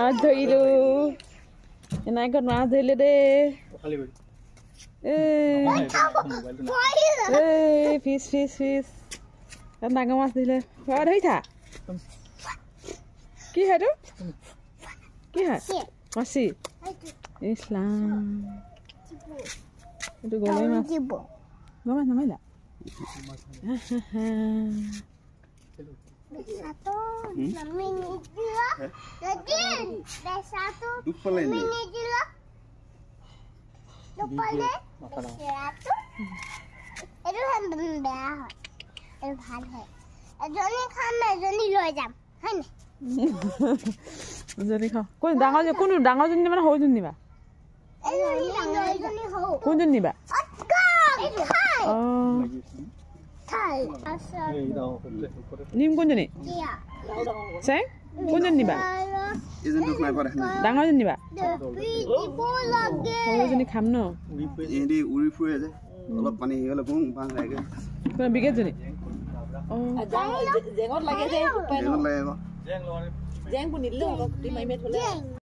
মাছ ধৰিলো এনেকৈ মাছ ধৰিলো দেই ফিছ ফিছ ফিছ ডাঙৰ মাছ ধৰিলে ধৰিছা কি সেইটো কি হয় মাছি ইছলাম এইটো গৰৈ মাছ গৰৈ মাছ নামাৰিলা কোনটো ডাঙৰজনী নিবা সৰুজনী নিবা কোনজনী নিবা নিম কোনজনী চেং কোনজনী নিবা ডাঙৰজনী নিবা সৰুজনী খাম ন উৰি ফুৰে যে অলপ পানী হেৰি হ'লে বিকেটজনী জেঙত লাগে যে লাগে জেং বুনিলে